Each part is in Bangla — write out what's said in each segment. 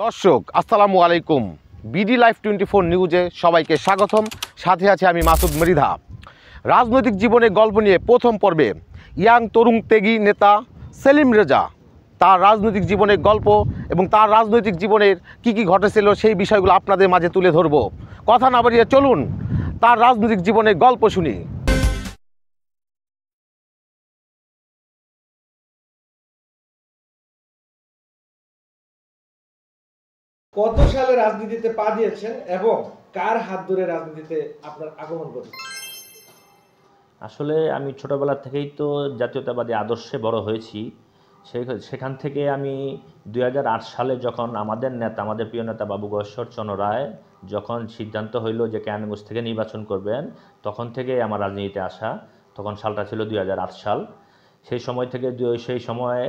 দর্শক আসসালামু আলাইকুম। বিডি লাইভ 24 নিউজে সবাইকে স্বাগতম। সাথে আছে আমি মাসুদ মৃধা। রাজনৈতিক জীবনের গল্প নিয়ে প্রথম পর্বে ইয়াং তরুণ ত্যাগী নেতা সেলিম রেজা তার রাজনৈতিক জীবনের গল্প এবং তার রাজনৈতিক জীবনের কি ঘটেছিল সেই বিষয়গুলো আপনাদের মাঝে তুলে ধরব। কথা না বাড়িয়ে চলুন তার রাজনৈতিক জীবনের গল্প শুনি। কত সালে রাজনীতিতে পা দিয়েছেন এবং কার হাত ধরে রাজনীতিতে আপনার আগমন ঘটেছে? আসলে আমি ছোটোবেলা থেকেই তো জাতীয়তাবাদী আদর্শে বড় হয়েছি। সেখান থেকে আমি 2008 সালে যখন আমাদের প্রিয় নেতা বাবু গয়েশ্বরচন্দ্র রায় যখন সিদ্ধান্ত হইল যে কেরানীগঞ্জ থেকে নির্বাচন করবেন, তখন থেকে আমার রাজনীতিতে আসা। তখন সালটা ছিল 2008 সাল। সেই সময় থেকে সেই সময়ে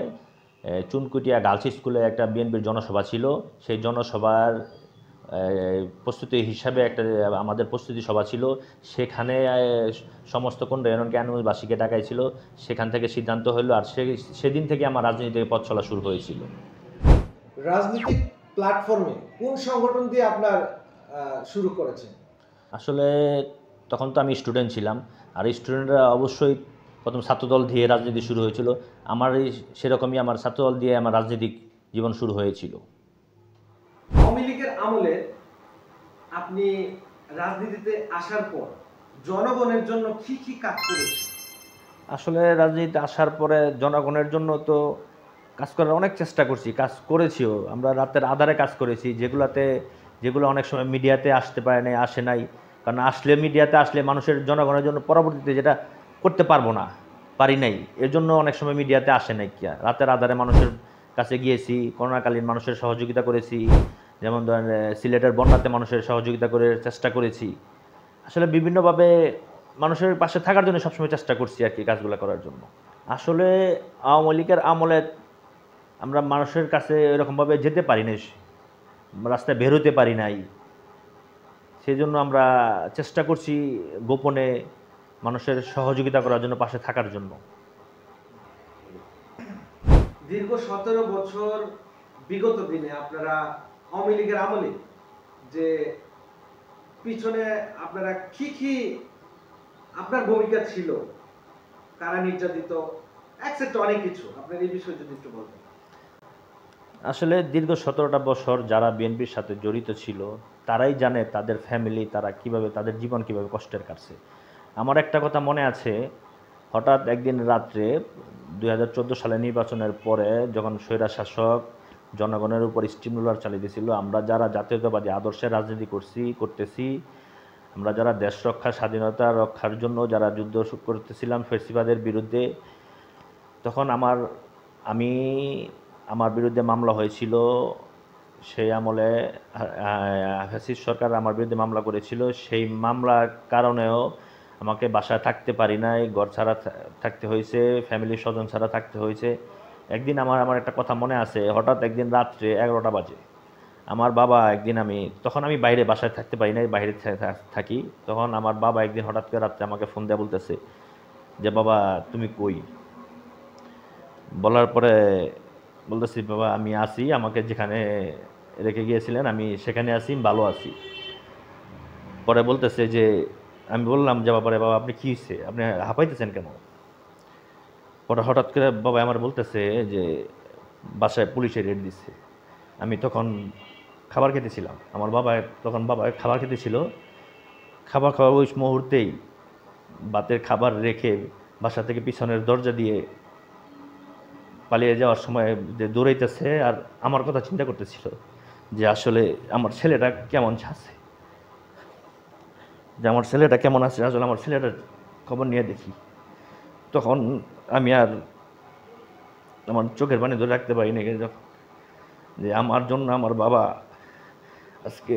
চুনকুটিয়া গার্লস স্কুলে একটা বিএনপির জনসভা ছিল। সেই জনসভার প্রস্তুতি হিসাবে আমাদের প্রস্তুতি সভা ছিল। সেখানে সমস্ত কেরানীগঞ্জবাসীকে ডাকাইছিল। সেখান থেকে সিদ্ধান্ত হলো, আর সেদিন থেকে আমার রাজনীতিতে পথ চলা শুরু হয়েছিল। রাজনৈতিক প্ল্যাটফর্মে কোন সংগঠন দিয়ে আপনার শুরু করেছেন? আসলে তখন তো আমি স্টুডেন্ট ছিলাম, আর স্টুডেন্টরা অবশ্যই প্রথম ছাত্রদল দিয়ে রাজনীতি শুরু হয়েছিল। সেরকমই আমার ছাত্রদল দিয়ে আমার রাজনৈতিক জীবন শুরু হয়েছিল। আওয়ামী লীগের আমলে আপনি রাজনীতিতে আসার পর জনগণের জন্য কি কাজ করেছেন? আসলে রাজনীতিতে আসার পরে জনগণের জন্য তো কাজ করার অনেক চেষ্টা করছি, কাজ করেছিও। আমরা রাতের আধারে কাজ করেছি, যেগুলো অনেক সময় মিডিয়াতে আসতে পারে নাই, আসে নাই। কারণ মিডিয়াতে আসলে জনগণের জন্য পরবর্তীতে যেটা করতে পারি নাই, এর জন্য অনেক সময় মিডিয়াতে আসে নাই। রাতের আধারে মানুষের কাছে গিয়েছি, করোনাকালীন মানুষের সহযোগিতা করেছি। যেমন ধরেন সিলেটের বন্যাতে মানুষের সহযোগিতা করে চেষ্টা করেছি। আসলে বিভিন্নভাবে মানুষের পাশে থাকার জন্য সবসময় চেষ্টা করছি আর কি, কাজগুলো করার জন্য। আসলে আওয়ামী লীগের আমলে আমরা মানুষের কাছে এরকমভাবে যেতে পারি নাই, রাস্তায় বের হতে পারি নাই। সেই জন্য আমরা চেষ্টা করছি গোপনে মানুষের সহযোগিতা করার জন্য, পাশে থাকার জন্য। দীর্ঘ 17 বছর বিগত দিনে আপনারা আওয়ামী লীগের আমলে যে পিছনে আপনারা কি আপনার ভূমিকা ছিল, কারা নির্যাতিত, এক্সেট্রা অনেক কিছু, আপনার এই বিষয়ে যদি একটু বলতেন। আসলে দীর্ঘ 17টা বছর যারা বিএনপির সাথে জড়িত ছিল তারাই জানে তাদের ফ্যামিলি, তাদের জীবন কীভাবে কষ্টের কাটছে। আমার একটা কথা মনে আছে, হঠাৎ একদিন রাত্রে 2014 সালে নির্বাচনের পরে যখন স্বৈরা শাসক জনগণের উপর স্টিমুলার চালিয়ে দিয়েছিল, আমরা যারা জাতীয়তাবাদী আদর্শে রাজনীতি করতেছি, আমরা যারা দেশ রক্ষা, স্বাধীনতা রক্ষার জন্য যারা যুদ্ধ করতেছিলাম ফ্যাসিবাদের বিরুদ্ধে, তখন আমার বিরুদ্ধে মামলা হয়েছিল। সেই আমলে ফ্যাসিস্ট সরকার আমার বিরুদ্ধে মামলা করেছিল। সেই মামলার কারণেও আমাকে বাসায় থাকতে পারি নাই, ঘর ছাড়া থাকতে হয়েছে, ফ্যামিলির স্বজন ছাড়া থাকতে হয়েছে। একদিন আমার একটা কথা মনে আছে, হঠাৎ একদিন রাত্রে 11টা বাজে আমার বাবা, তখন আমি বাইরে বাসায় থাকতে পারি নাই, বাইরে থাকি। তখন আমার বাবা একদিন হঠাৎ করে রাত্রে আমাকে ফোন দিয়ে বলতেছে যে, বাবা তুমি কই? বলার পরে বলতেছি, বাবা আমি আছি, আমাকে যেখানে রেখে গিয়েছিলেন আমি সেখানে আছি, ভালো আছি। পরে বলতেছে যে, আমি বললাম যে, বাবা আপনি কী হয়েছে, আপনি হাঁপাইতেছেন কেন? পরে হঠাৎ করে বাবা আমার বলতেছে যে, বাসায় পুলিশে রেড দিচ্ছে। আমি তখন খাবার খেতেছিলাম, আমার বাবা খাবার খেতেছিল। খাবার খাওয়ার ওই মুহূর্তেই ভাতের খাবার রেখে বাসা থেকে পিছনের দরজা দিয়ে পালিয়ে যাওয়ার সময় যে দৌড়াইতেছে, আর আমার কথা চিন্তা করতেছিল যে আসলে আমার ছেলেটা কেমন আছে, আসলে আমার ছেলেটার খবর নিয়ে দেখি। তখন আমি আর আমার চোখের পানি ধরে রাখতে পারিনি, যে আমার জন্য আমার বাবা আজকে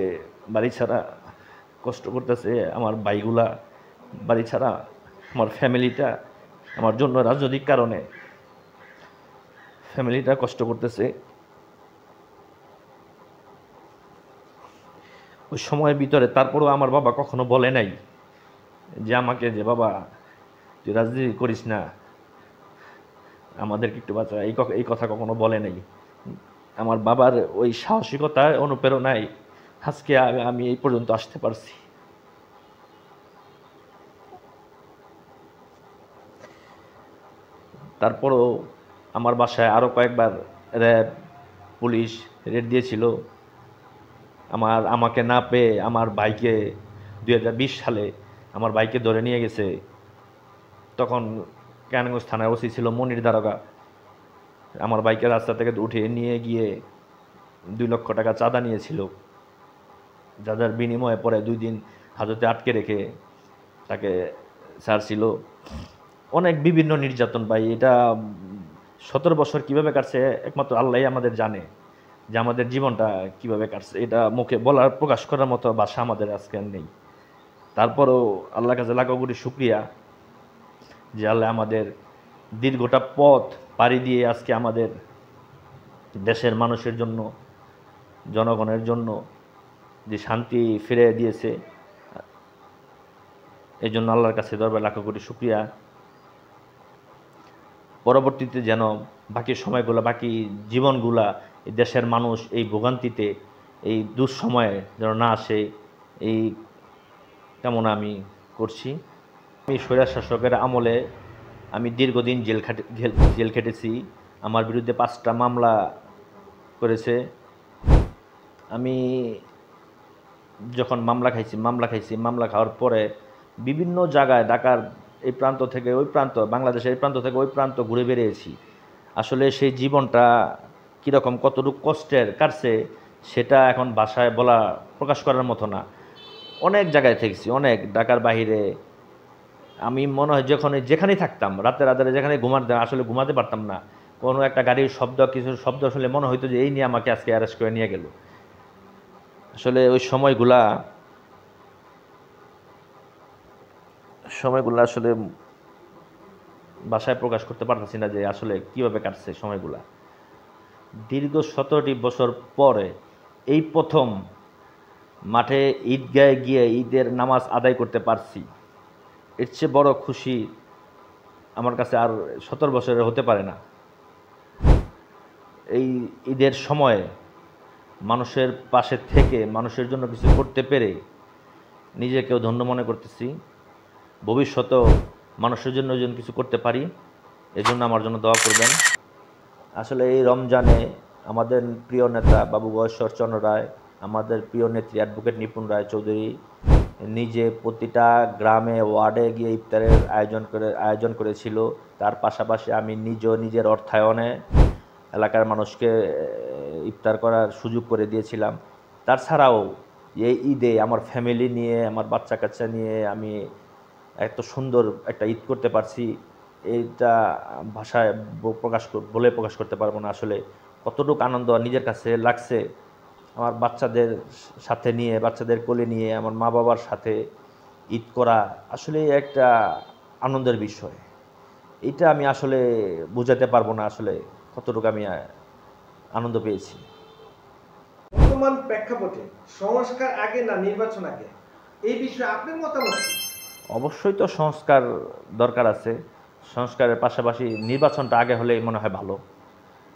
বাড়ি ছাড়া কষ্ট করতেছে, আমার ভাইগুলা বাড়ি ছাড়া, আমার ফ্যামিলিটা আমার জন্য রাজনৈতিক কারণে ফ্যামিলিটা কষ্ট করতেছে। ওই সময়ের ভিতরে তারপরেও আমার বাবা কখনো বলে নাই যে আমাকে, যে বাবা তুই রাজনীতি করিস না, আমাদেরকে একটু বাঁচা, এই কথা কখনো বলে নাই। আমার বাবার ওই সাহসিকতায় অনুপ্রেরণায় আজকে আমি এই পর্যন্ত আসতে পারছি। তারপরও আমার বাসায় আরও কয়েকবার র্যাব, পুলিশ রেড দিয়েছিল। আমাকে না পেয়ে আমার ভাইকে 2020 সালে আমার ভাইকে ধরে নিয়ে গেছে। তখন কেরানীগঞ্জ থানায় ওসি ছিল মনির দারোগা। আমার ভাইকে রাস্তা থেকে উঠে নিয়ে গিয়ে 2 লক্ষ টাকা চাঁদা নিয়েছিল, যাদের বিনিময়ে পরে 2 দিন হাজতে আটকে রেখে তাকে ছাড়ছিল। অনেক বিভিন্ন নির্যাতন ভাই, এটা 17 বছর কিভাবে কাটছে একমাত্র আল্লাহই আমাদের জানে, যে আমাদের জীবনটা কিভাবে কাটছে। এটা মুখে বলার, প্রকাশ করার মতো ভাষা আমাদের আজকে আর নেই। তারপরও আল্লাহর কাছে লাখো কোটি শুকরিয়া যে আল্লাহ আমাদের দীর্ঘটা পথ পাড়ি দিয়ে আজকে আমাদের দেশের মানুষের জন্য, জনগণের জন্য যে শান্তি ফিরে দিয়েছে, এই জন্য আল্লাহর কাছে দরবার লাখো কোটি শুকরিয়া। পরবর্তীতে যেন বাকি সময়গুলো, বাকি জীবনগুলা এই দেশের মানুষ এই ভোগান্তিতে, এই দুঃসময়ে যেন না আসে, এই কামনা আমি করছি। আমি স্বৈরাচার শাসকের আমলে আমি দীর্ঘদিন জেল খেটেছি। আমার বিরুদ্ধে 5টা মামলা করেছে। আমি যখন মামলা খাওয়ার পরে বিভিন্ন জায়গায় ঢাকার এই প্রান্ত থেকে ওই প্রান্ত, বাংলাদেশের এই প্রান্ত থেকে ওই প্রান্ত ঘুরে বেরিয়েছি। আসলে সেই জীবনটা কীরকম, কতটুকু কষ্টের কাটছে সেটা এখন ভাষায় বলা, প্রকাশ করার মতো না। অনেক জায়গায় থেকেছি, অনেক, ঢাকার বাহিরে। আমি মনে হয় যেখানেই থাকতাম, রাতে যেখানে আসলে ঘুমাতে পারতাম না। কোনো একটা গাড়ির শব্দ, কিছু শব্দ আসলে মনে হইতো যে এই নিয়ে আমাকে আজকে অ্যারেস্ট করে নিয়ে গেল। আসলে ওই সময়গুলা আসলে ভাষায় প্রকাশ করতে পারতেছি না যে আসলে কিভাবে কাটছে সময়গুলা। দীর্ঘ 17টি বছর পরে এই প্রথম মাঠে ঈদগাহে গিয়ে ঈদের নামাজ আদায় করতে পারছি। এর চেয়ে বড় খুশি আমার কাছে আর 17 বছরের হতে পারে না। এই ঈদের সময়ে মানুষের পাশে থেকে, মানুষের জন্য কিছু করতে পেরে নিজেকেও ধন্য মনে করতেছি। ভবিষ্যতেও মানুষের জন্য যেন কিছু করতে পারি, এজন্য আমার জন্য দোয়া করবেন। আসলে এই রমজানে আমাদের প্রিয় নেতা বাবু গয়েশ্বরচন্দ্র রায়, আমাদের প্রিয় নেত্রী অ্যাডভোকেট নিপুণ রায় চৌধুরী নিজে প্রতিটা গ্রামে, ওয়ার্ডে গিয়ে ইফতারের আয়োজন করেছিল। তার পাশাপাশি আমি নিজের অর্থায়নে এলাকার মানুষকে ইফতার করার সুযোগ করে দিয়েছিলাম। তাছাড়াও এই ঈদে আমার ফ্যামিলি নিয়ে, আমার বাচ্চা কাচ্চা নিয়ে আমি এত সুন্দর একটা ঈদ করতে পারছি, এইটা ভাষায় প্রকাশ করতে পারবো না। আসলে কতটুকু আনন্দ নিজের কাছে লাগছে, আমার বাচ্চাদের সাথে নিয়ে, বাচ্চাদের কোলে নিয়ে আমার মা বাবার সাথে ঈদ করা আসলে একটা আনন্দের বিষয়। এটা আমি আসলে বোঝাতে পারবো না আসলে কতটুকু আমি আনন্দ পেয়েছি। বর্তমান প্রেক্ষাপটে সংস্কার আগে না নির্বাচন আগে, এই বিষয়ে আপনার মতামত কি? অবশ্যই তো সংস্কার দরকার আছে। সংস্কারের পাশাপাশি নির্বাচনটা আগে হলেই মনে হয় ভালো,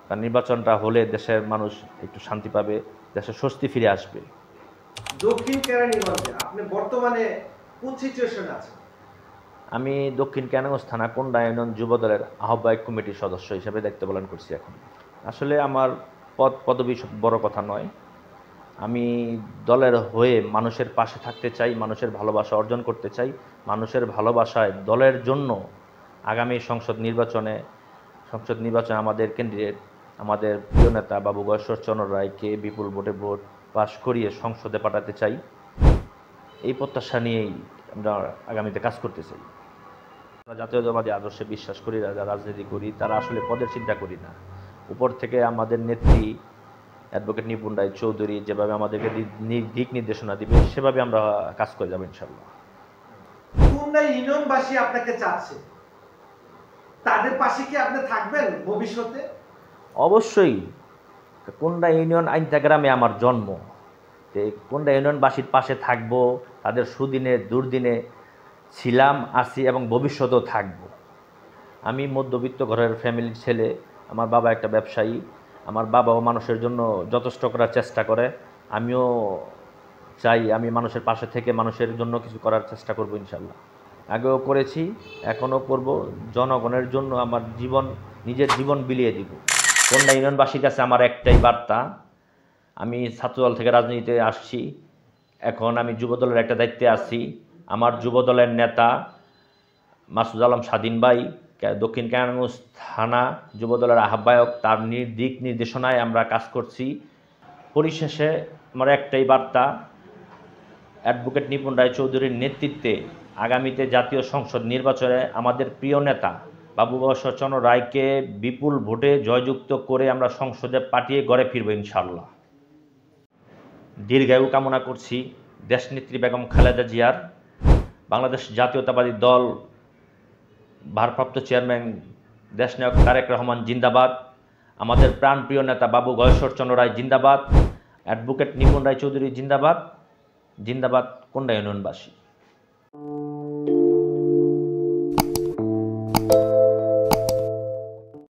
কারণ নির্বাচনটা হলে দেশের মানুষ একটু শান্তি পাবে, দেশের স্বস্তি ফিরে আসবে। দক্ষিণ কেরানীগঞ্জে আপনি বর্তমানে কোন সিচুয়েশনে আছেন? আমি দক্ষিণ কেরানীগঞ্জ থানা কোন্ডা ইউনিয়ন যুবদলের আহ্বায়ক কমিটির সদস্য হিসেবে দায়িত্ব পালন করছি এখন। আসলে আমার পদবি বড় কথা নয়, আমি দলের হয়ে মানুষের পাশে থাকতে চাই, মানুষের ভালোবাসা অর্জন করতে চাই। মানুষের ভালোবাসায় দলের জন্য আগামী সংসদ নির্বাচনে আমাদের ক্যান্ডিডেট, আমাদের প্রিয় নেতা বাবু গয়েশ্বরচন্দ্র রায়কে বিপুল ভোট পাশ করিয়ে সংসদে পাঠাতে চাই। এই প্রত্যাশা নিয়েই আমরা আগামীতে কাজ করতে চাই। আমরা জাতীয়তাবাদী আদর্শে বিশ্বাস করি, রাজনীতি করি, তারা আসলে পদের চিন্তা করি না। উপর থেকে আমাদের নেত্রী অ্যাডভোকেট নিপুণ রায় চৌধুরী যেভাবে আমাদেরকে দিক নির্দেশনা দিবে, সেভাবে আমরা কাজ করে যাবো ইনশাল্লাহ। কোন্ডা ইউনিয়নবাসী আপনাকে চাচ্ছে, তাদের পাশে কি আপনি থাকবেন ভবিষ্যতে? অবশ্যই। কোন্ডা ইউনিয়ন আইনতা গ্রামে আমার জন্ম, কোন্ডা ইউনিয়নবাসীর পাশে থাকবো, তাদের সুদিনে দুর্দিনে ছিলাম, আছি এবং ভবিষ্যতেও থাকব। আমি মধ্যবিত্ত ঘরের ফ্যামিলির ছেলে, আমার বাবা একটা ব্যবসায়ী, আমার বাবাও মানুষের জন্য যথেষ্ট করার চেষ্টা করে। আমিও চাই আমি মানুষের পাশে থেকে মানুষের জন্য কিছু করার চেষ্টা করব ইনশাল্লাহ। আগেও করেছি, এখনও করব। জনগণের জন্য আমার নিজের জীবন বিলিয়ে দিব। কোন্ডা ইউনিয়নবাসীর কাছে আমার একটাই বার্তা, আমি ছাত্রদল থেকে রাজনীতিতে আসছি, এখন আমি যুবদলের একটা দায়িত্বে আছি। আমার যুবদলের নেতা মাসুদ আলম স্বাধীন ভাই দক্ষিণ কেরানীগঞ্জ থানা যুবদলের আহ্বায়ক, তার দিক নির্দেশনায় আমরা কাজ করছি। পরিশেষে আমার একটাই বার্তা, অ্যাডভোকেট নিপুণ রায়চৌধুরীর নেতৃত্বে আগামীতে জাতীয় সংসদ নির্বাচনে আমাদের প্রিয় নেতা বাবু বৎসরচন্দ্র রায়কে বিপুল ভোটে জয়যুক্ত করে আমরা সংসদে পাঠিয়ে ঘরে ফিরব ইনশাআল্লাহ। দীর্ঘায়ু কামনা করছি দেশনেত্রী বেগম খালেদা জিয়ার। বাংলাদেশ জাতীয়তাবাদী দল ভারপ্রাপ্ত চেয়ারম্যান দেশনায়ক তারেক রহমান জিন্দাবাদ। আমাদের প্রাণপ্রিয় নেতা বাবু গয়েশ্বরচন্দ্র রায় জিন্দাবাদ। অ্যাডভোকেট নিপুণ রায়চৌধুরী জিন্দাবাদ। জিন্দাবাদ কোন্ডা ইউনিয়নবাসী।